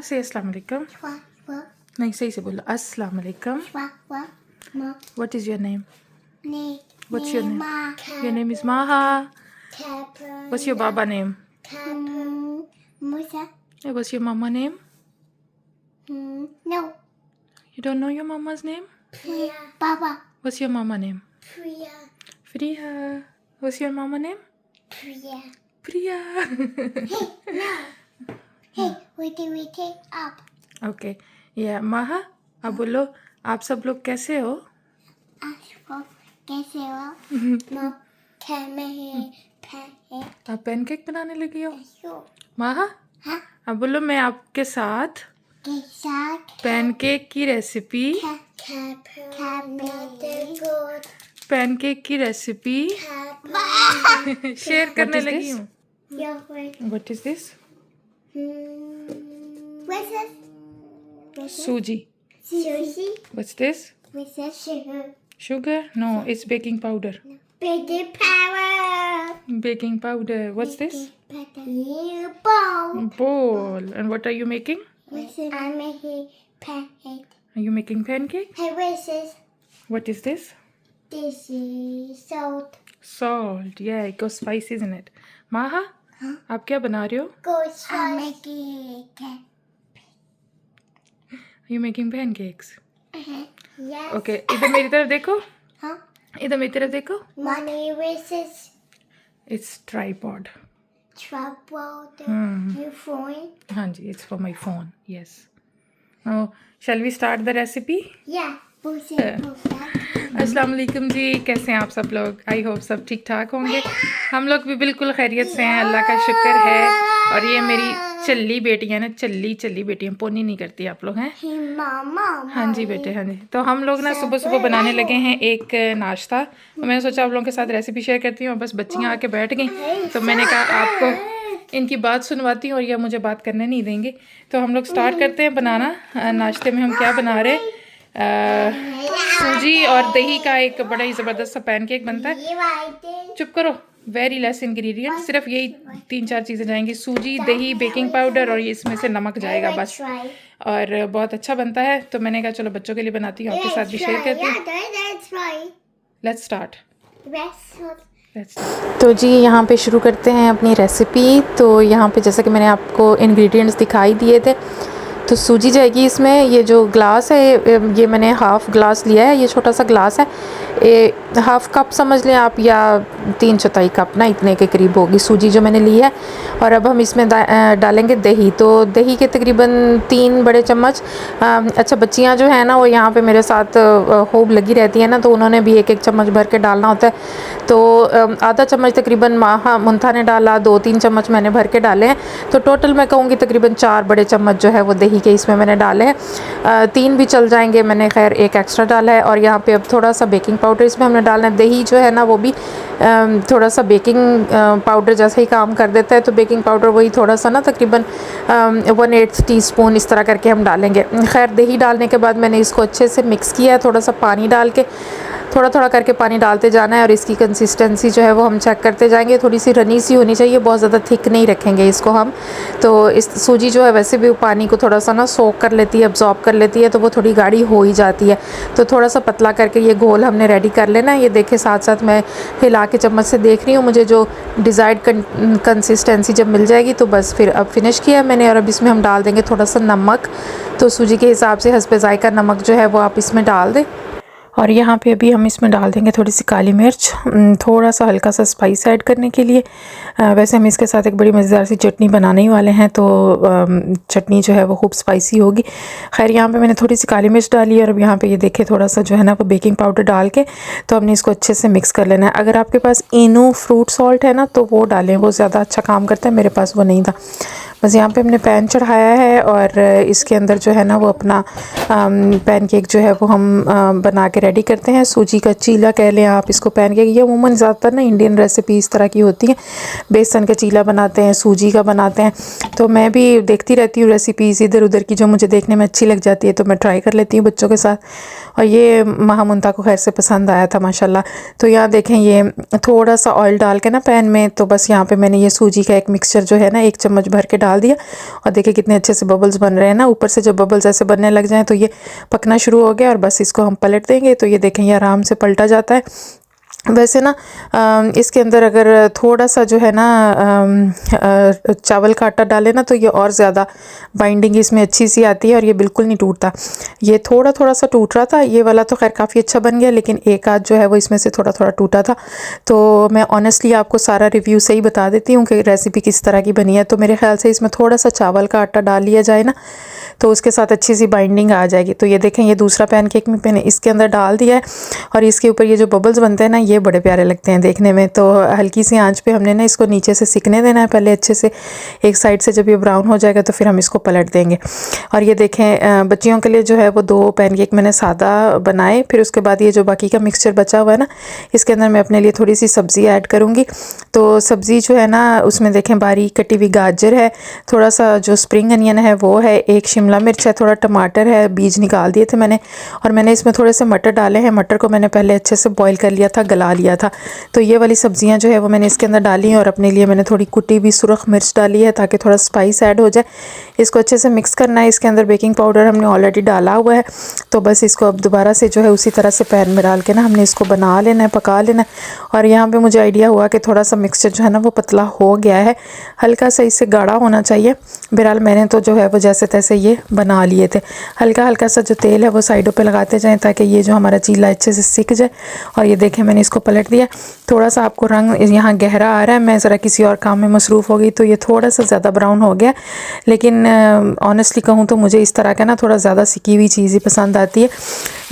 Say अस्सलाम वालेकुम. नहीं, सही से बोलो. अस्सलाम वालेकुम. What is your name? What's your name? Your name is Maha. What's your Baba name? Musa. What's your mama name? No. You don't know your mama's name? Baba. What's your mama name? Priya. Priya. What's your mama name? Priya. Priya. No. Hey, what do we take up? Okay. Yeah, Maha, अब बोलो आप सब लोग कैसे हो? Ashfaq. कैसे हो? Mom, can me pancake? आप पैनकेक बनाने लगी हो? Yo. माहा, हाँ? अब बोलो मैं आपके साथ के साथ पैनकेक की रेसिपी पैनकेक की रेसिपी शेयर करने लगी हूँ. What is this? What's this? सूजी. Sushi. What's this? What's that sugar? Sugar? No, it's baking powder. Baking powder. Baking powder. What's this? You bowl. Bowl. And what are you making? I'm making pancake. Are you making pancake? Hey, what's this? What is this? This is salt. Salt. Yeah, it goes spicy, isn't it? Maha, आप क्या बना रहे हो? Goes I'm making cake. Are you making pancakes? Yes. Okay, इधर मेरी तरफ देखो. Huh? इधर मेरी तरफ देखो. Mommy, what's this? It's tripod. Trouble. Your phone? हाँ जी, it's for my phone. Yes. Now, shall we start the recipe? Yeah. What's it? अस्सलाम वालेकुम जी, कैसे हैं आप सब लोग? आई होप सब ठीक ठाक होंगे. हम लोग भी बिल्कुल खैरियत से हैं, अल्लाह का शुक्र है. और ये मेरी चल्ली बेटियां ना, चल्ली बेटियां, पोनी नहीं करती आप लोग हैं. Hey, Mama. हाँ जी बेटे, हाँ जी. तो हम लोग ना सुबह सुबह बनाने लगे हैं एक नाश्ता. तो मैंने सोचा आप लोगों के साथ रेसिपी शेयर करती हूँ. और बस बच्चियाँ आके बैठ गई, तो मैंने कहा आपको इनकी बात सुनवाती हूँ और यह मुझे बात करने नहीं देंगे. तो हम लोग स्टार्ट करते हैं बनाना. नाश्ते में हम क्या बना रहे हैं? सूजी और दही का एक बड़ा ही ज़बरदस्त सा पैनकेक बनता है. चुप करो. वेरी लेस इंग्रेडिएंट, सिर्फ यही 3-4 चीज़ें जाएंगी. सूजी, दही, बेकिंग पाउडर और ये इसमें से नमक जाएगा बस. और बहुत अच्छा बनता है. तो मैंने कहा चलो बच्चों के लिए बनाती हूँ, आपके साथ भी शेयर करती हूँ. Let's start. तो जी यहाँ पे शुरू करते हैं अपनी रेसिपी. तो यहाँ पे जैसे कि मैंने आपको इंग्रेडिएंट्स दिखाई दिए थे. तो सूजी जाएगी इसमें. ये जो ग्लास है, ये मैंने हाफ़ ग्लास लिया है. ये छोटा सा ग्लास है, हाफ़ कप समझ लें आप, या 3/4 कप ना, इतने के करीब होगी सूजी जो मैंने ली है. और अब हम इसमें डालेंगे दही. तो दही के तकरीबन 3 बड़े चम्मच. अच्छा, बच्चियां जो है ना वो यहाँ पे मेरे साथ खूब लगी रहती है ना, तो उन्होंने भी 1-1 चम्मच भर के डालना होता है. तो आधा चम्मच तकरीबन माहा मुंथा ने डाला, 2-3 चम्मच मैंने भर के डाले हैं. तो टोटल मैं कहूँगी तकरीबन 4 बड़े चम्मच जो है वो दही के इसमें मैंने डाले हैं. 3 भी चल जाएंगे, मैंने खैर 1 एक्स्ट्रा डाला है. और यहाँ पे अब थोड़ा सा बेकिंग पाउडर इसमें हमने डालना है. दही जो है ना वो भी थोड़ा सा बेकिंग पाउडर जैसा ही काम कर देता है. तो बेकिंग पाउडर वही थोड़ा सा ना, तकरीबन 1/8 टीस्पून इस तरह करके हम डालेंगे. खैर दही डालने के बाद मैंने इसको अच्छे से मिक्स किया है. थोड़ा सा पानी डाल के, थोड़ा थोड़ा करके पानी डालते जाना है. और इसकी कंसिस्टेंसी जो है वो हम चेक करते जाएंगे. थोड़ी सी रनी सी होनी चाहिए, बहुत ज़्यादा थिक नहीं रखेंगे इसको हम. तो इस सूजी जो है वैसे भी पानी को थोड़ा सा ना सोक कर लेती है, अब्जॉर्ब कर लेती है, तो वो थोड़ी गाढ़ी हो ही जाती है. तो थोड़ा सा पतला करके ये घोल हमने रेडी कर लेना है. ये देखे साथ साथ मैं हिला के चम्मच से देख रही हूँ. मुझे जो डिज़ायर्ड कंसिस्टेंसी जब मिल जाएगी तो बस फिर अब फिनिश किया मैंने. और अब इसमें हम डाल देंगे थोड़ा सा नमक. तो सूजी के हिसाब से हस्बे ज़ायका नमक जो है वो आप इसमें डाल दें. और यहाँ पे अभी हम इसमें डाल देंगे थोड़ी सी काली मिर्च, थोड़ा सा हल्का सा स्पाइस ऐड करने के लिए. वैसे हम इसके साथ एक बड़ी मज़ेदार सी चटनी बनाने ही वाले हैं, तो चटनी जो है वो खूब स्पाइसी होगी. खैर यहाँ पे मैंने थोड़ी सी काली मिर्च डाली. और अब यहाँ पे ये देखें थोड़ा सा जो है ना वो बेकिंग पाउडर डाल के, तो हमने इसको अच्छे से मिक्स कर लेना है. अगर आपके पास इनो फ्रूट सॉल्ट है ना तो वो डालें, वो ज़्यादा अच्छा काम करता है. मेरे पास वो नहीं था. बस यहाँ पे हमने पैन चढ़ाया है और इसके अंदर जो है ना वो अपना पैनकेक जो है वो हम बना के रेडी करते हैं. सूजी का चीला कह लें आप इसको. पैनकेक ये अमूमन ज़्यादातर ना इंडियन रेसिपी इस तरह की होती हैं. बेसन का चीला बनाते हैं, सूजी का बनाते हैं. तो मैं भी देखती रहती हूँ रेसिपीज़ इधर उधर की, जो मुझे देखने में अच्छी लग जाती है तो मैं ट्राई कर लेती हूँ बच्चों के साथ. और ये महामुंता को खैर से पसंद आया था माशाल्लाह. तो यहाँ देखें ये थोड़ा सा ऑयल डाल के ना पैन में, तो बस यहाँ पे मैंने ये सूजी का एक मिक्सचर जो है ना 1 चम्मच भर के डाल दिया और देखिए कितने अच्छे से बबल्स बन रहे हैं ना। ऊपर से जब बबल्स ऐसे बनने लग जाएँ तो ये पकना शुरू हो गया और बस इसको हम पलट देंगे। तो ये देखें ये आराम से पलटा जाता है। वैसे ना इसके अंदर अगर थोड़ा सा जो है ना चावल का आटा डालें ना तो ये और ज़्यादा बाइंडिंग इसमें अच्छी सी आती है और ये बिल्कुल नहीं टूटता। ये थोड़ा सा टूट रहा था, ये वाला तो खैर काफ़ी अच्छा बन गया, लेकिन एक आध जो है वो इसमें से थोड़ा टूटा था। तो मैं ऑनेस्टली आपको सारा रिव्यू से ही बता देती हूँ कि रेसिपी किस तरह की बनी है। तो मेरे ख्याल से इसमें थोड़ा सा चावल का आटा डाल लिया जाए ना तो उसके साथ अच्छी सी बाइंडिंग आ जाएगी। तो ये देखें ये दूसरा पैनकेक मैंने इसके अंदर डाल दिया है और इसके ऊपर ये जो बबल्स बनते हैं ना ये बड़े प्यारे लगते हैं देखने में। तो हल्की सी आंच पे हमने ना इसको नीचे से सिकने देना है पहले अच्छे से। एक साइड से जब ये ब्राउन हो जाएगा तो फिर हम इसको पलट देंगे। और ये देखें बच्चियों के लिए जो है वो 2 पैनकेक मैंने सादा बनाए। फिर उसके बाद ये जो बाकी का मिक्सचर बचा हुआ है ना इसके अंदर मैं अपने लिए थोड़ी सी सब्ज़ी ऐड करूँगी। तो सब्ज़ी जो है ना उसमें देखें बारीक कटी हुई गाजर है, थोड़ा सा जो स्प्रिंग अनियन है वो है, एक शिमला मिर्च है, थोड़ा टमाटर है, बीज निकाल दिए थे मैंने। और मैंने इसमें थोड़े से मटर डाले हैं। मटर को मैंने पहले अच्छे से बॉईल कर लिया था, गला लिया था। तो ये वाली सब्जियां जो है वो मैंने इसके अंदर डाली हैं और अपने लिए मैंने थोड़ी कुटी हुई सुरख मिर्च डाली है ताकि थोड़ा स्पाइस ऐड हो जाए। इसको अच्छे से मिक्स करना है। इसके अंदर बेकिंग पाउडर हमने ऑलरेडी डाला हुआ है। तो बस इसको अब दोबारा से जो है उसी तरह से पैन में डाल के ना हमने इसको बना लेना है, पका लेना है। और यहाँ पे मुझे आइडिया हुआ कि थोड़ा सा मिक्सचर जो है ना वो पतला हो गया है, हल्का सा इससे गाढ़ा होना चाहिए। बहरहाल मैंने तो जो है वो जैसे तैसे ये बना लिए थे। हल्का हल्का सा जो तेल है वो साइडों पे लगाते जाएं ताकि ये जो हमारा चीला अच्छे से सिक जाए। और ये देखें मैंने इसको पलट दिया। थोड़ा सा आपको रंग यहाँ गहरा आ रहा है, मैं ज़रा किसी और काम में मसरूफ़ हो गई तो ये थोड़ा सा ज़्यादा ब्राउन हो गया। लेकिन ऑनेस्टली कहूँ तो मुझे इस तरह का ना थोड़ा ज़्यादा सिकी हुई चीज़ ही पसंद आती है।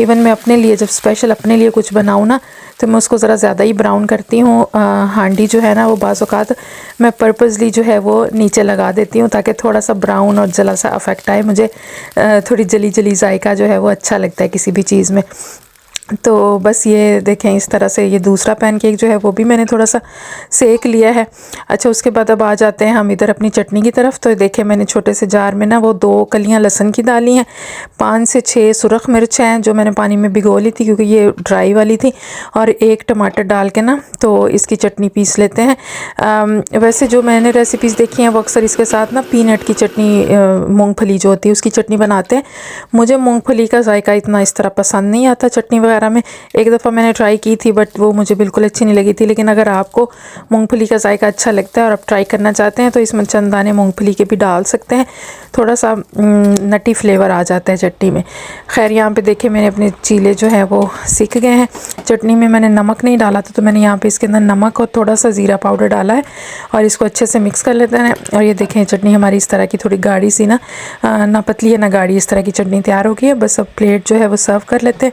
इवन मैं अपने लिए जब स्पेशल अपने लिए कुछ बनाऊँ ना तो मैं उसको ज़रा ज़्यादा ही ब्राउन करती हूँ। हांडी जो है ना वो बाज़ औक़ात मैं पर्पसली जो है वो नीचे लगा देती हूँ ताकि थोड़ा सा ब्राउन और जला सा इफ़ेक्ट आए। मुझे थोड़ी जली जली जायका जो है वो अच्छा लगता है किसी भी चीज़ में। तो बस ये देखें इस तरह से ये दूसरा पैनकेक जो है वो भी मैंने थोड़ा सा सेक लिया है। अच्छा उसके बाद अब आ जाते हैं हम इधर अपनी चटनी की तरफ। तो देखें मैंने छोटे से जार में ना वो 2 कलियां लहसुन की डाली हैं, 5 से 6 सुरख मिर्च हैं जो मैंने पानी में भिगो ली थी क्योंकि ये ड्राई वाली थी, और 1 टमाटर डाल के ना तो इसकी चटनी पीस लेते हैं। वैसे जो मैंने रेसिपीज़ देखी हैं वो अक्सर इसके साथ ना पीनट की चटनी, मूँगफली जो होती है उसकी चटनी बनाते हैं। मुझे मूँगफली का जायका इतना इस तरह पसंद नहीं आता चटनी वगैरह में। एक दफ़ा मैंने ट्राई की थी बट वो मुझे बिल्कुल अच्छी नहीं लगी थी। लेकिन अगर आपको मूंगफली का जायका अच्छा लगता है और आप ट्राई करना चाहते हैं तो इसमें चंद दाने मूंगफली के भी डाल सकते हैं, थोड़ा सा नटी फ्लेवर आ जाता है चटनी में। खैर यहाँ पे देखें मैंने अपने चीले जो है वो सीख गए हैं। चटनी में मैंने नमक नहीं डाला था तो मैंने यहाँ पे इसके अंदर नमक और थोड़ा सा ज़ीरा पाउडर डाला है और इसको अच्छे से मिक्स कर लेते हैं। और ये देखें चटनी हमारी इस तरह की थोड़ी गाढ़ी सी ना पतली है ना गाढ़ी, इस तरह की चटनी तैयार हो गई है। बस अब प्लेट जो है वो सर्व कर लेते हैं।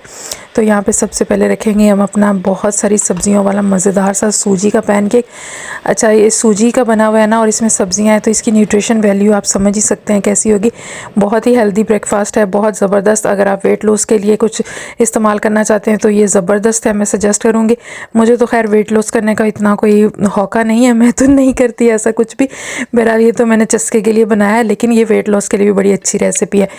तो यहाँ पे सबसे पहले रखेंगे हम अपना बहुत सारी सब्जियों वाला मज़ेदार सा सूजी का पैनकेक। अच्छा ये सूजी का बना हुआ है ना और इसमें सब्जियां हैं तो इसकी न्यूट्रिशन वैल्यू आप समझ ही सकते हैं कैसी होगी। बहुत ही हेल्दी ब्रेकफास्ट है, बहुत ज़बरदस्त। अगर आप वेट लॉस के लिए कुछ इस्तेमाल करना चाहते हैं तो ये ज़बरदस्त है, मैं सजेस्ट करूँगी। मुझे तो खैर वेट लॉस करने का इतना कोई हौका नहीं है, मैं तो नहीं करती ऐसा कुछ भी। बहरहाल ये तो मैंने चस्के के लिए बनाया है, लेकिन ये वेट लॉस के लिए भी बड़ी अच्छी रेसिपी है।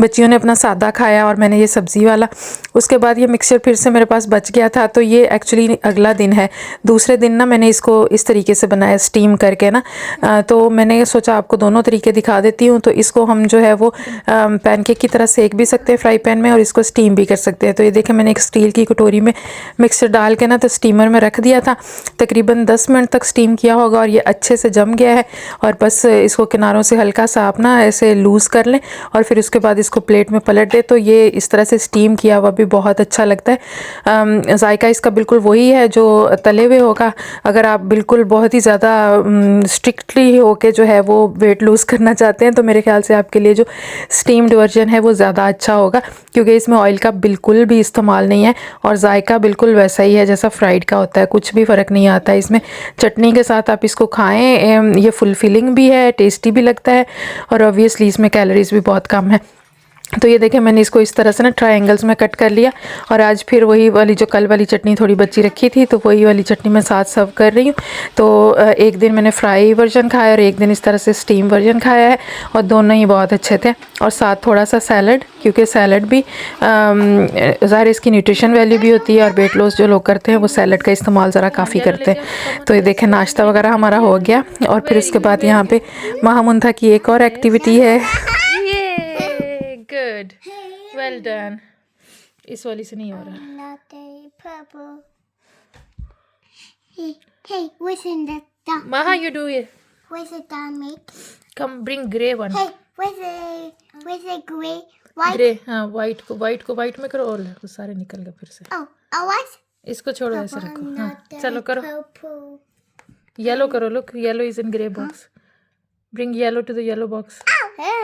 बच्चियों ने अपना सादा खाया और मैंने ये सब्ज़ी वाला। उसके बाद ये मिक्सचर फिर से मेरे पास बच गया था तो ये एक्चुअली अगला दिन है, दूसरे दिन ना मैंने इसको इस तरीके से बनाया स्टीम करके ना। तो मैंने सोचा आपको दोनों तरीके दिखा देती हूँ। तो इसको हम जो है वो पैनकेक की तरह सेक भी सकते हैं फ्राई पैन में और इसको स्टीम भी कर सकते हैं। तो ये देखें मैंने एक स्टील की कटोरी में मिक्सचर डाल के ना तो स्टीमर में रख दिया था, तकरीबन 10 मिनट तक स्टीम किया होगा और ये अच्छे से जम गया है। और बस इसको किनारों से हल्का सा आप ना ऐसे लूज़ कर लें और फिर उसके बाद इसको प्लेट में पलट दे। तो ये इस तरह से स्टीम किया हुआ भी बहुत अच्छा लगता है। जायका इसका बिल्कुल वही है जो तले हुए होगा। अगर आप बिल्कुल बहुत ही ज़्यादा स्ट्रिक्टली होके जो है वो वेट लूज़ करना चाहते हैं तो मेरे ख्याल से आपके लिए जो स्टीम्ड वर्जन है वो ज़्यादा अच्छा होगा, क्योंकि इसमें ऑयल का बिल्कुल भी इस्तेमाल नहीं है और जायका बिल्कुल वैसा ही है जैसा फ्राइड का होता है, कुछ भी फ़र्क नहीं आता है इसमें। चटनी के साथ आप इसको खाएँ, ये फुलफिलिंग भी है, टेस्टी भी लगता है और ऑब्वियसली इसमें कैलोरीज़ भी बहुत कम है। तो ये देखें मैंने इसको इस तरह से ना ट्रायंगल्स में कट कर लिया और आज फिर वही वाली जो कल वाली चटनी थोड़ी बची रखी थी तो वही वाली चटनी मैं साथ सर्व कर रही हूँ। तो एक दिन मैंने फ्राई वर्जन खाया और एक दिन इस तरह से स्टीम वर्जन खाया है और दोनों ही बहुत अच्छे थे। और साथ थोड़ा सा सैलड, क्योंकि सैलड भी ज़ाहिर इसकी न्यूट्रिशन वैल्यू भी होती है और वेट लॉस जो लोग करते हैं वो सैलड का इस्तेमाल ज़रा काफ़ी करते हैं। तो ये देखें नाश्ता वगैरह हमारा हो गया और फिर उसके बाद यहाँ पे महामुंथा की एक और एक्टिविटी है। Good, well done. इस वाली से नहीं हो रहा। Not a purple. Hey, what's in the dark? Maha, you do it. Where's the dark make? Come bring grey one. Hey, where's the gray? White? Grey, हाँ वाइट को white में करो और सारे निकल गए फिर से। Oh, what? इसको छोड़ो ऐसे रखो। हाँ Not a चलो करो। purple. येलो करो, look yellow is in grey box. Bring yellow to the yellow box. Ow!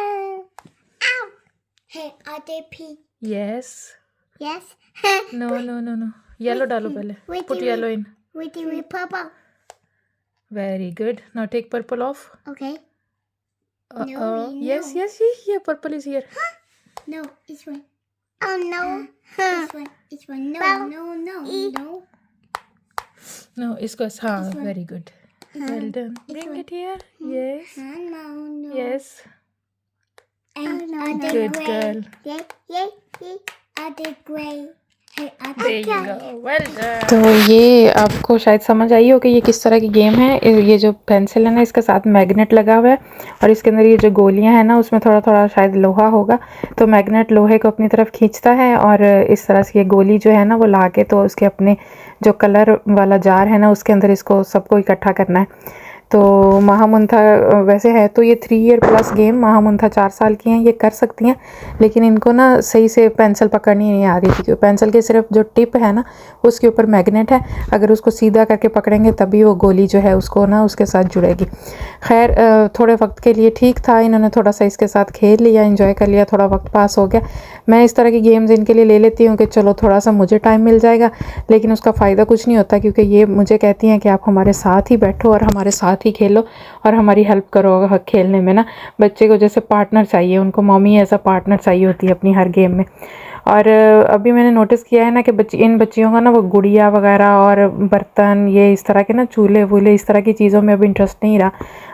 Hey, are they pink? Yes. Yes. No no no no, yellow डालो पहले। wait, put wait. Yellow in. with purple. Very good, now take purple off. Okay. No. Yes yes, ये purple is here. No, this one. Oh no. This one. This one. No. No इसको हाँ, very good, well done. Bring it here. Yes No. Yes, And good girl. Yay. Are they gray? Hey, are There they you gray? go, well done। तो ये आपको शायद समझ आई हो कि ये किस तरह की गेम है। ये जो पेंसिल है ना इसके साथ मैग्नेट लगा हुआ है और इसके अंदर ये जो गोलियां हैं ना उसमें थोड़ा थोड़ा शायद लोहा होगा, तो मैग्नेट लोहे को अपनी तरफ खींचता है और इस तरह से ये गोली जो है ना वो ला के तो उसके अपने जो कलर वाला जार है ना उसके अंदर इसको सबको इकट्ठा करना है। तो महामुंथा वैसे है तो ये 3 ईयर प्लस गेम, महामुंथा 4 साल की हैं, ये कर सकती हैं, लेकिन इनको ना सही से पेंसिल पकड़नी नहीं आ रही थी क्योंकि पेंसिल के सिर्फ जो टिप है ना उसके ऊपर मैग्नेट है, अगर उसको सीधा करके पकड़ेंगे तभी वो गोली जो है उसको ना उसके साथ जुड़ेगी। खैर थोड़े वक्त के लिए ठीक था, इन्होंने थोड़ा सा इसके साथ खेल लिया, एंजॉय कर लिया, थोड़ा वक्त पास हो गया। मैं इस तरह की गेम्स इनके लिए ले लेती हूँ कि चलो थोड़ा सा मुझे टाइम मिल जाएगा, लेकिन उसका फ़ायदा कुछ नहीं होता क्योंकि ये मुझे कहती हैं कि आप हमारे साथ ही बैठो और हमारे साथ ही खेलो और हमारी हेल्प करो खेलने में ना। बच्चे को जैसे पार्टनर चाहिए, उनको मम्मी ऐसा पार्टनर चाहिए होती है अपनी हर गेम में। और अभी मैंने नोटिस किया है ना कि इन बच्चियों का ना वो गुड़िया वगैरह और बर्तन, ये इस तरह के ना चूल्हे वूल्हे इस तरह की चीज़ों में अब इंटरेस्ट नहीं रहा,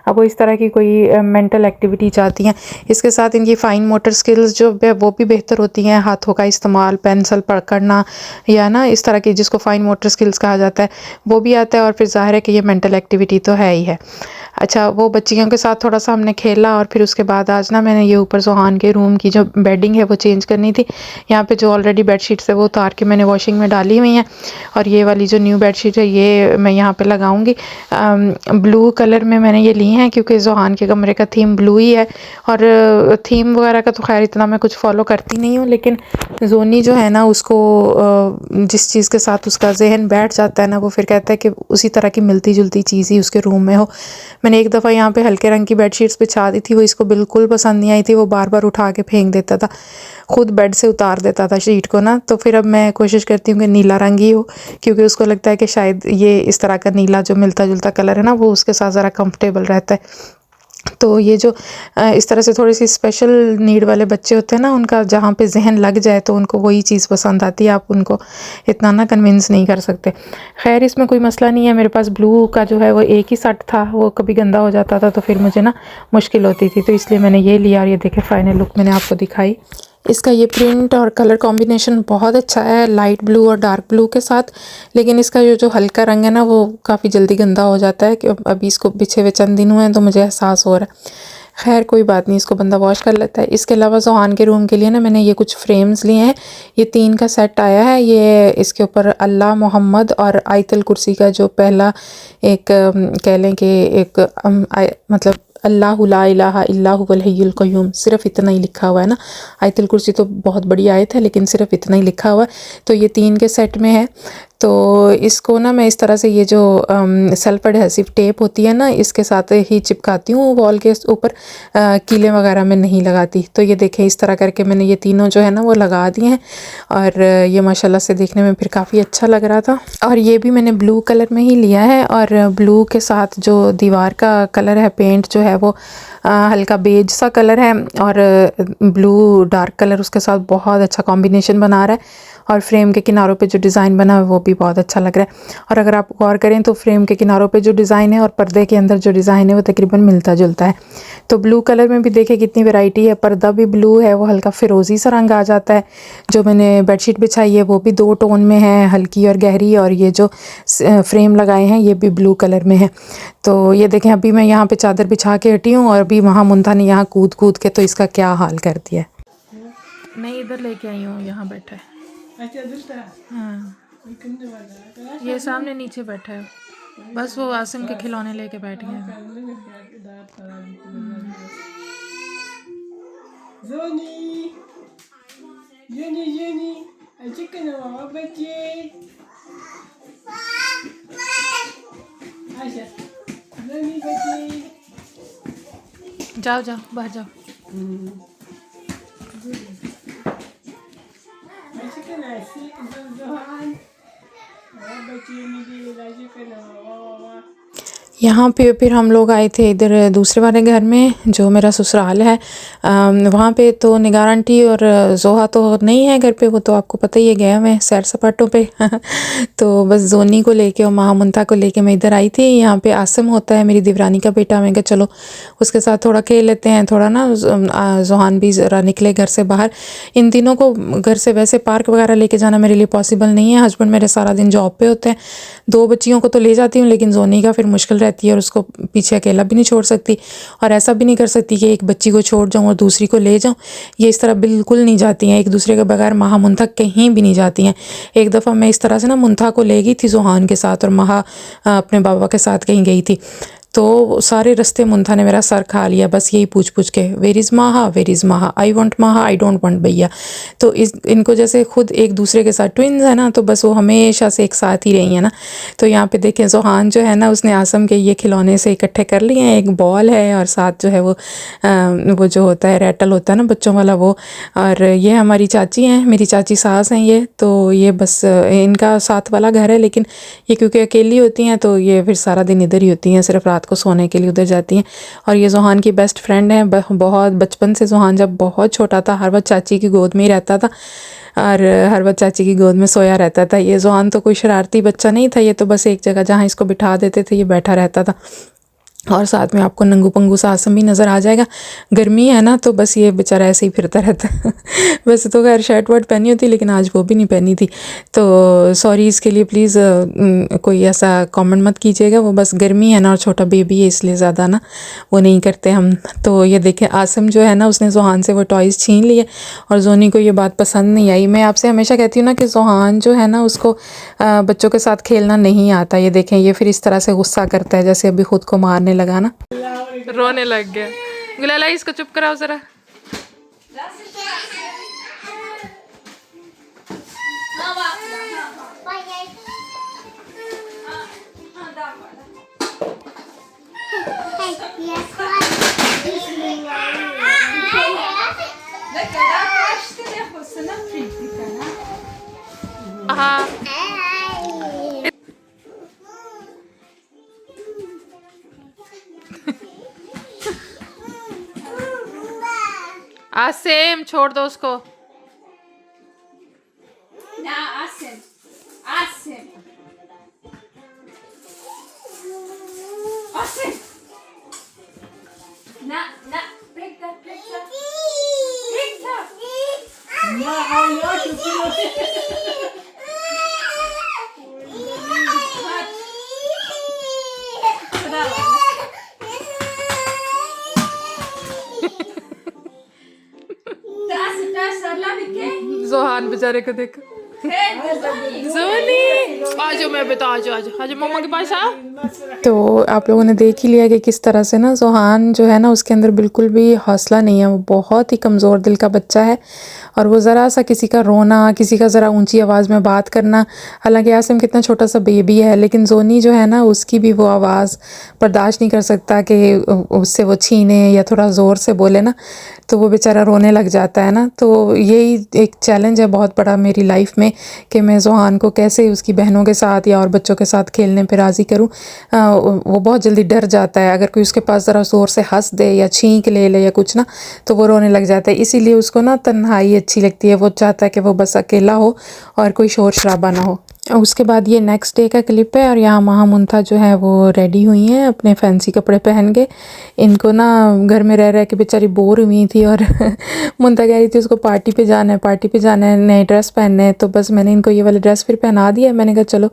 अब वो इस तरह की कोई मेंटल एक्टिविटी चाहती हैं। इसके साथ इनकी फ़ाइन मोटर स्किल्स जो है वो भी बेहतर होती हैं, हाथों का इस्तेमाल, पेंसिल पकड़ना या ना इस तरह की जिसको फ़ाइन मोटर स्किल्स कहा जाता है वो भी आता है, और फिर ज़ाहिर है कि ये मेंटल एक्टिविटी तो है ही है। अच्छा, वो बच्चियों के साथ थोड़ा सा हमने खेला और फिर उसके बाद आज ना मैंने ये ऊपर सुहान के रूम की जो बेडिंग है वो चेंज करनी थी। यहाँ पे जो ऑलरेडी बेडशीट्स है वो उतार के मैंने वॉशिंग में डाली हुई हैं और ये वाली जो न्यू बेडशीट है ये मैं यहाँ पे लगाऊंगी। ब्लू कलर में मैंने ये ली हैं क्योंकि सुहान के कमरे का थीम ब्लू ही है, और थीम वगैरह का तो खैर इतना मैं कुछ फॉलो करती नहीं हूँ, लेकिन जोनी जो है ना उसको जिस चीज़ के साथ उसका जहन बैठ जाता है ना वो फिर कहता है कि उसी तरह की मिलती जुलती चीज़ ही उसके रूम में हो। मैंने एक दफ़ा यहाँ पे हल्के रंग की बेडशीट्स बिछा दी थी, वो इसको बिल्कुल पसंद नहीं आई थी, वो बार बार उठा के फेंक देता था, ख़ुद बेड से उतार देता था शीट को ना। तो फिर अब मैं कोशिश करती हूँ कि नीला रंग ही हो, क्योंकि उसको लगता है कि शायद ये इस तरह का नीला जो मिलता जुलता कलर है ना वो उसके साथ ज़रा कंफर्टेबल रहता है। तो ये जो इस तरह से थोड़ी सी स्पेशल नीड वाले बच्चे होते हैं ना, उनका जहाँ पे जहन लग जाए तो उनको वही चीज़ पसंद आती है, आप उनको इतना ना कन्विंस नहीं कर सकते। खैर इसमें कोई मसला नहीं है, मेरे पास ब्लू का जो है वो एक ही सेट था, वो कभी गंदा हो जाता था तो फिर मुझे ना मुश्किल होती थी, तो इसलिए मैंने ये लिया और ये देखे फाइनल लुक मैंने आपको दिखाई। इसका ये प्रिंट और कलर कॉम्बिनेशन बहुत अच्छा है, लाइट ब्लू और डार्क ब्लू के साथ, लेकिन इसका जो हल्का रंग है ना वो काफ़ी जल्दी गंदा हो जाता है कि अभी इसको बिछे हुए चंद दिन हुए हैं तो मुझे एहसास हो रहा है। खैर कोई बात नहीं, इसको बंदा वॉश कर लेता है। इसके अलावा जोहान के रूम के लिए ना मैंने ये कुछ फ्रेम्स लिए हैं, ये 3 का सेट आया है। ये इसके ऊपर अल्लाह, मोहम्मद और आयतल कुर्सी का जो पहला एक कह लें कि एक मतलब अल्लाहु ला इलाहा इल्ला हुवल हय्युल क़य्यूम, सिर्फ इतना ही लिखा हुआ है ना। आयतुल कुर्सी तो बहुत बड़ी आयत है लेकिन सिर्फ इतना ही लिखा हुआ है, तो ये 3 के सेट में है। तो इसको ना मैं इस तरह से ये जो सेल्फ एडहेसिव टेप होती है ना, इसके साथ ही चिपकाती हूँ वॉल के ऊपर, कीले वगैरह में नहीं लगाती। तो ये देखें इस तरह करके मैंने ये तीनों जो है ना वो लगा दिए हैं, और ये माशाल्लाह से देखने में फिर काफ़ी अच्छा लग रहा था। और ये भी मैंने ब्लू कलर में ही लिया है, और ब्लू के साथ जो दीवार का कलर है, पेंट जो है वो हल्का बेज सा कलर है, और ब्लू डार्क कलर उसके साथ बहुत अच्छा कॉम्बिनेशन बना रहा है। और फ्रेम के किनारों पे जो डिज़ाइन बना है वो भी बहुत अच्छा लग रहा है। और अगर आप गौर करें तो फ्रेम के किनारों पे जो डिज़ाइन है और पर्दे के अंदर जो डिज़ाइन है वो तकरीबन मिलता जुलता है। तो ब्लू कलर में भी देखें कितनी वैरायटी है, पर्दा भी ब्लू है, वो हल्का फिरोज़ी सा रंग आ जाता है। जो मैंने बेडशीट बिछाई है वो भी 2 टोन में है, हल्की और गहरी, और ये जो फ्रेम लगाए हैं ये भी ब्लू कलर में है। तो ये देखें अभी मैं यहाँ पे चादर बिछा के हटी हूँ, और अभी वहाँ मुंता ने यहाँ कूद कूद के तो इसका क्या हाल कर दिया। मैं इधर लेके आई हूँ, यहाँ बैठा है। हाँ, ये सामने नीचे बैठा है, बस वो आसिम के खिलौने लेके बैठ गया है। Zoni, Zoni, a chicken of a budget. Aisha, Zoni budget. जाओ जाओ बाहर जाओ। A chicken I see Zohan. A budget, a chicken of यहाँ पे फिर हम लोग आए थे इधर दूसरे वाले घर में जो मेरा ससुराल है। वहाँ पे तो निगार आंटी और जोहा तो नहीं है घर पे, वो तो आपको पता ही है गया मैं सैर सपाटों पे तो बस जोनी को लेके और माँ मुंता को लेके मैं इधर आई थी। यहाँ पे आसम होता है मेरी देवरानी का बेटा, मैं कहा चलो उसके साथ थोड़ा खेल लेते हैं, थोड़ा ना जोहान भी ज़रा निकले घर से बाहर। इन दिनों को घर से वैसे पार्क वगैरह लेके जाना मेरे लिए पॉसिबल नहीं है, हस्बैंड मेरे सारा दिन जॉब पे होते हैं। 2 बच्चियों को तो ले जाती हूँ लेकिन जोनी का फिर मुश्किल रहती है, और उसको पीछे अकेला भी नहीं छोड़ सकती, और ऐसा भी नहीं कर सकती कि एक बच्ची को छोड़ जाऊँ और दूसरी को ले जाऊँ। ये इस तरह बिल्कुल नहीं जाती हैं, एक दूसरे के बगैर महा मुंथा कहीं भी नहीं जाती हैं। एक दफ़ा मैं इस तरह से ना मुंथा को ले गई थी जोहान के साथ, और महा अपने बाबा के साथ कहीं गई थी, तो सारे रास्ते मुंथा ने मेरा सर खा लिया बस यही पूछ पूछ के, वेर इज़ माहा, वेर इज़ माहा, आई वॉन्ट माहा, आई डोंट वॉन्ट भैया। तो इनको जैसे खुद एक दूसरे के साथ ट्विन्स है ना, तो बस वो हमेशा से एक साथ ही रही है ना। तो यहाँ पे देखें जोहान जो है ना उसने आसम के ये खिलौने से इकट्ठे कर लिए हैं, एक बॉल है और साथ जो है वो जो होता है रैटल होता है ना बच्चों वाला वो। और ये हमारी चाची हैं, मेरी चाची सास हैं ये, तो ये बस इनका साथ वाला घर है, लेकिन ये क्योंकि अकेली होती हैं तो ये फिर सारा दिन इधर ही होती हैं, सिर्फ रात को सोने के लिए उधर जाती हैं। और ये जोहान की बेस्ट फ्रेंड है, बहुत बचपन से जोहान जब बहुत छोटा था हर वक्त चाची की गोद में ही रहता था, और हर वक्त चाची की गोद में सोया रहता था। ये जोहान तो कोई शरारती बच्चा नहीं था, ये तो बस एक जगह जहाँ इसको बिठा देते थे ये बैठा रहता था। और साथ में आपको नंगू पंगू सा आसम भी नज़र आ जाएगा। गर्मी है ना तो बस ये बेचारा ऐसे ही फिरता रहता है वैसे तो खैर शर्ट वर्ट पहनी होती लेकिन आज वो भी नहीं पहनी थी, तो सॉरी इसके लिए प्लीज़ कोई ऐसा कमेंट मत कीजिएगा। वो बस गर्मी है ना और छोटा बेबी है इसलिए ज़्यादा ना वो नहीं करते हम। तो ये देखें आसम जो है ना उसने जोहान से वो टॉयज़ छीन लिए, और जोनी को ये बात पसंद नहीं आई। मैं आपसे हमेशा कहती हूँ ना कि जोहान जो है ना उसको बच्चों के साथ खेलना नहीं आता। ये देखें ये फिर इस तरह से गुस्सा करता है जैसे अभी खुद को मारने लगा ना, रोने लग गया। गुलाला इसको चुप कराओ जरा। हाँ आसिम छोड़ दो उसको। ना आसिम, आसिम, आसिम, ना ना break that, break that, break that. Johan बेचारे को देखो सोनी आजो, मैं बता आज मम्मा के पास आ। तो आप लोगों ने देख ही लिया कि किस तरह से ना ज़ोहान जो है ना उसके अंदर बिल्कुल भी हौसला नहीं है, वो बहुत ही कमज़ोर दिल का बच्चा है। और वो ज़रा सा किसी का रोना, किसी का ज़रा ऊंची आवाज़ में बात करना, हालांकि आसिम कितना छोटा सा बेबी है लेकिन जोनी जो है ना उसकी भी वो आवाज़ बर्दाश्त नहीं कर सकता कि उससे वो छीने या थोड़ा ज़ोर से बोले ना तो वो बेचारा रोने लग जाता है ना। तो यही एक चैलेंज है बहुत बड़ा मेरी लाइफ में कि मैं ज़ोहान को कैसे उसकी बहनों के साथ या और बच्चों के साथ खेलने पे राज़ी करूँ। वो बहुत जल्दी डर जाता है, अगर कोई उसके पास ज़रा ज़ोर से हंस दे या छींक ले या कुछ ना तो वो रोने लग जाता है। इसीलिए उसको ना तन्हाई अच्छी लगती है, वो चाहता है कि वो बस अकेला हो और कोई शोर शराबा ना हो। उसके बाद ये नेक्स्ट डे का क्लिप है और यहाँ महामुंथा जो है वो रेडी हुई हैं अपने फैंसी कपड़े पहन के। इनको ना घर में रह के बेचारी बोर हुई थी और मुंथा कह रही थी उसको पार्टी पे जाना है, नए ड्रेस पहनने हैं। तो बस मैंने इनको ये वाले ड्रेस फिर पहना दिया। मैंने कहा चलो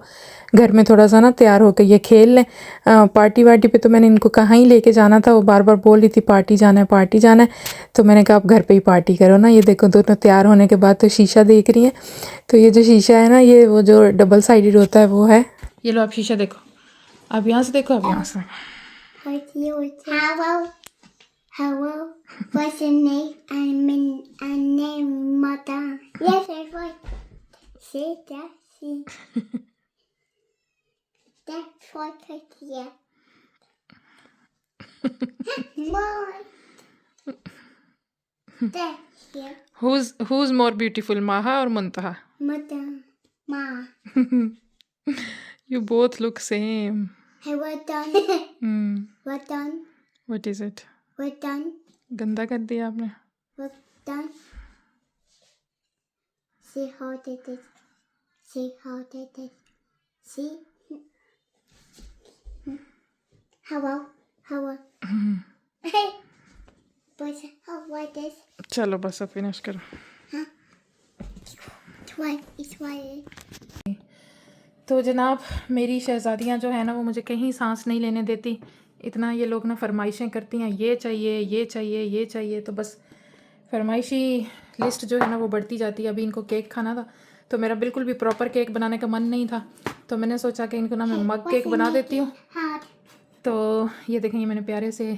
घर में थोड़ा सा ना तैयार होकर ये खेल लें। पार्टी वार्टी पे तो मैंने इनको कहाँ ही लेके जाना था, वो बार बार बोल रही थी पार्टी जाना है। तो मैंने कहा आप घर पे ही पार्टी करो ना। ये देखो दोनों तैयार होने के बाद तो शीशा देख रही हैं। तो ये जो शीशा है ना ये वो जो डबल साइडेड होता है वो है। ये लो आप शीशा देखो, आप यहाँ से देखो, आप यहाँ से। Hello. What's your name? I'm name Mata. Yes, that's right. See that? See. That's what I hear. Mom. That's here. Who's more beautiful, Maha or Muntaha? Mata. Ma. You both look same. Hey, we're done. We're done. What is it? We're done. गंदा कर दिया आपने। We're done. See how they did. See how they did. See? Hello. Hey. Boys, how was this? चलो बस अब finish करो। It's why. तो जनाब मेरी शहज़ादियाँ जो है ना वो मुझे कहीं सांस नहीं लेने देती। इतना ये लोग ना फरमाइशें करती हैं, ये चाहिए। तो बस फरमाइशी लिस्ट जो है ना वो बढ़ती जाती है। अभी इनको केक खाना था तो मेरा बिल्कुल भी प्रॉपर केक बनाने का मन नहीं था, तो मैंने सोचा कि इनको ना मैं मग केक बना देती हूँ। तो ये देखें, ये मैंने प्यारे से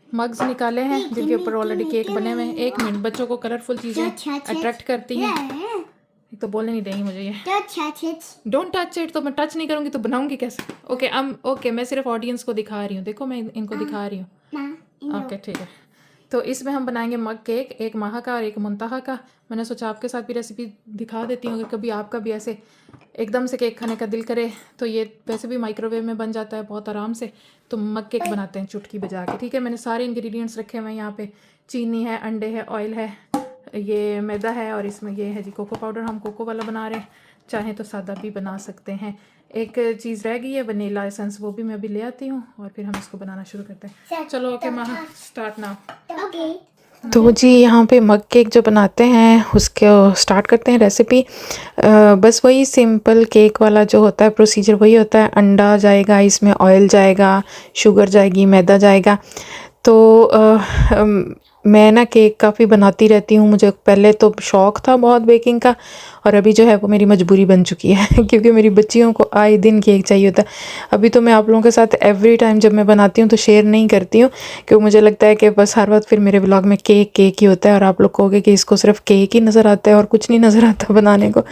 मग्स निकाले हैं जिनके ऊपर ऑलरेडी केक बने हुए हैं। 1 मिनट, बच्चों को कलरफुल चीज़ें अट्रैक्ट करती हैं। एक तो बोलने नहीं देंगी मुझे ये डोंट टच इट, तो मैं टच नहीं करूँगी तो बनाऊँगी कैसे? ओके मैं सिर्फ ऑडियंस को दिखा रही हूँ, देखो मैं इनको दिखा रही हूँ। ओके ठीक है। तो इसमें हम बनाएंगे मग केक, एक माहा का और एक मुंतहा का। मैंने सोचा आपके साथ भी रेसिपी दिखा देती हूँ, अगर कभी आपका भी ऐसे एकदम से केक खाने का दिल करे तो ये वैसे भी माइक्रोवेव में बन जाता है बहुत आराम से। तो मग केक बनाते हैं चुटकी बजा के। ठीक है, मैंने सारे इंग्रेडिएंट्स रखे हुए हैं यहाँ पे। चीनी है, अंडे है, ऑयल है, ये मैदा है और इसमें ये है जी कोको पाउडर। हम कोको वाला बना रहे हैं, चाहें तो सादा भी बना सकते हैं। एक चीज़ रह गई है वनीला एसेंस, वो भी मैं अभी ले आती हूँ और फिर हम इसको बनाना शुरू करते हैं। चलो ओके माहा, स्टार्ट नाउ। तो जी यहाँ पे मग केक जो बनाते हैं उसको स्टार्ट करते हैं रेसिपी। बस वही सिंपल केक वाला जो होता है प्रोसीजर वही होता है। अंडा जाएगा, इसमें ऑयल जाएगा, शुगर जाएगी, मैदा जाएगा। तो मैं ना केक काफ़ी बनाती रहती हूँ। मुझे पहले तो शौक़ था बहुत बेकिंग का और अभी जो है वो मेरी मजबूरी बन चुकी है क्योंकि मेरी बच्चियों को आए दिन केक चाहिए होता है। अभी तो मैं आप लोगों के साथ एवरी टाइम जब मैं बनाती हूँ तो शेयर नहीं करती हूँ क्योंकि मुझे लगता है कि बस हर वक्त फिर मेरे व्लॉग में केक ही होता है और आप लोग कहोगे कि इसको सिर्फ केक ही नज़र आता है और कुछ नहीं नज़र आता बनाने को,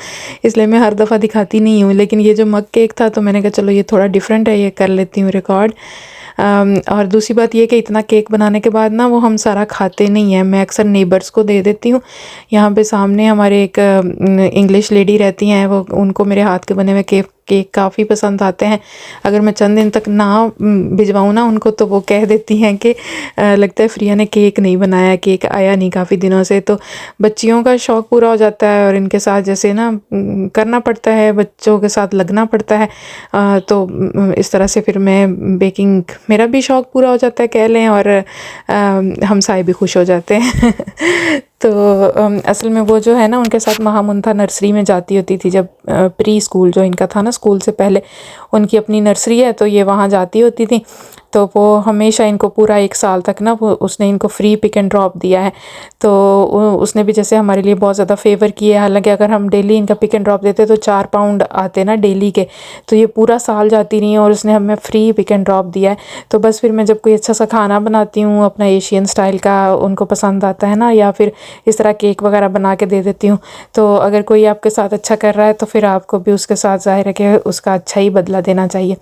इसलिए मैं हर दफ़ा दिखाती नहीं हूँ। लेकिन ये जो मग केक था तो मैंने कहा चलो ये थोड़ा डिफरेंट है, ये कर लेती हूँ रिकॉर्ड। और दूसरी बात ये कि इतना केक बनाने के बाद ना वो हम सारा खाते नहीं हैं, मैं अक्सर नेबर्स को दे देती हूँ। यहाँ पे सामने हमारे एक इंग्लिश लेडी रहती हैं, वो उनको मेरे हाथ के बने हुए केक काफ़ी पसंद आते हैं। अगर मैं चंद दिन तक ना भिजवाऊँ ना उनको तो वो कह देती हैं कि लगता है फ्रिया ने केक नहीं बनाया, केक आया नहीं काफ़ी दिनों से। तो बच्चियों का शौक़ पूरा हो जाता है और इनके साथ जैसे ना करना पड़ता है, बच्चों के साथ लगना पड़ता है। तो इस तरह से फिर मैं बेकिंग, मेरा भी शौक़ पूरा हो जाता है कह लें, और हमसाए भी खुश हो जाते हैं तो असल में वो जो है ना उनके साथ महामुंथा नर्सरी में जाती होती थी जब प्री स्कूल जो इनका था ना, स्कूल से पहले उनकी अपनी नर्सरी है तो ये वहाँ जाती होती थी। तो वो हमेशा इनको पूरा 1 साल तक ना वो उसने इनको फ्री पिक एंड ड्रॉप दिया है। तो उसने भी जैसे हमारे लिए बहुत ज़्यादा फेवर किया है। हालांकि अगर हम डेली इनका पिक एंड ड्रॉप देते तो 4 पाउंड आते ना डेली के, तो ये पूरा साल जाती रही है और उसने हमें फ्री पिक एंड ड्रॉप दिया है। तो बस फिर मैं जब कोई अच्छा सा खाना बनाती हूँ अपना एशियन स्टाइल का, उनको पसंद आता है ना, या फिर इस तरह केक वगैरह बना के दे देती हूँ। तो अगर कोई आपके साथ अच्छा कर रहा है तो फिर आपको भी उसके साथ ज़ाहिर है कि उसका अच्छा ही बदला देना चाहिए।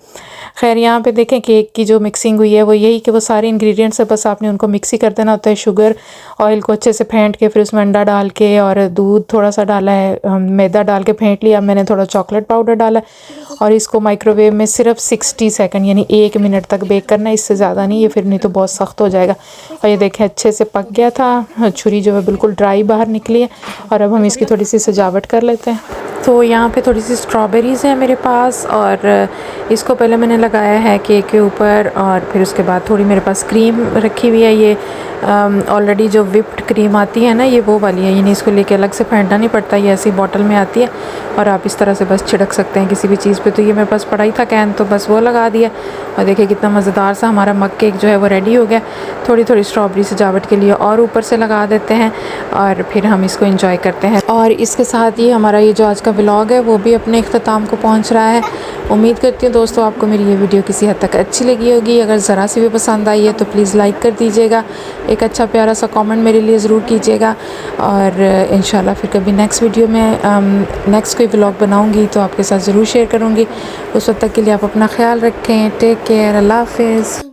खैर यहाँ पे देखें केक की जो मिक्सिंग हुई है वो यही कि वो सारे इंग्रेडिएंट्स है, बस आपने उनको मिक्स ही कर देना होता है। शुगर ऑयल को अच्छे से फेंट के फिर उसमें अंडा डाल के और दूध थोड़ा सा डाला है, मैदा डाल के फेंट लिया। मैंने थोड़ा चॉकलेट पाउडर डाला और इसको माइक्रोवेव में सिर्फ 60 सेकंड यानी 1 मिनट तक बेक करना है, इससे ज़्यादा नहीं, ये फिर नहीं तो बहुत सख्त हो जाएगा। और ये देखें अच्छे से पक गया था, छुरी जो है बिल्कुल ड्राई बाहर निकली है। और अब हम इसकी थोड़ी सी सजावट कर लेते हैं। तो यहाँ पे थोड़ी सी स्ट्रॉबेरीज़ हैं मेरे पास और इसको पहले मैंने लगाया है केक के ऊपर और फिर उसके बाद थोड़ी मेरे पास क्रीम रखी हुई है। ये ऑलरेडी जो विप्ड क्रीम आती है ना, ये वो वाली है, यानी इसको लेके अलग से फेंटना नहीं पड़ता, ये ऐसी बॉटल में आती है और आप इस तरह से बस छिड़क सकते हैं किसी भी चीज़ पे। तो ये मेरे पास पड़ा ही था कैन, तो बस वो लगा दिया और देखिए कितना मज़ेदार सा हमारा मग केक जो है वो रेडी हो गया। थोड़ी थोड़ी स्ट्रॉबेरी सजावट के लिए और ऊपर से लगा देते हैं और फिर हम इसको इंजॉय करते हैं। और इसके साथ ही हमारा ये जो आज का व्लॉग है वो भी अपने इख्तिताम को पहुंच रहा है। उम्मीद करती हूँ दोस्तों आपको मेरी ये वीडियो किसी हद तक अच्छी लगी होगी। अगर ज़रा सी भी पसंद आई है तो प्लीज़ लाइक कर दीजिएगा, एक अच्छा प्यारा सा कमेंट मेरे लिए ज़रूर कीजिएगा और इंशाल्लाह फिर कभी नेक्स्ट वीडियो में नेक्स्ट कोई व्लॉग बनाऊँगी तो आपके साथ ज़रूर शेयर करूँगी। उस वक्त तक के लिए आप अपना ख्याल रखें। टेक केयर, अल्लाह हाफिज़।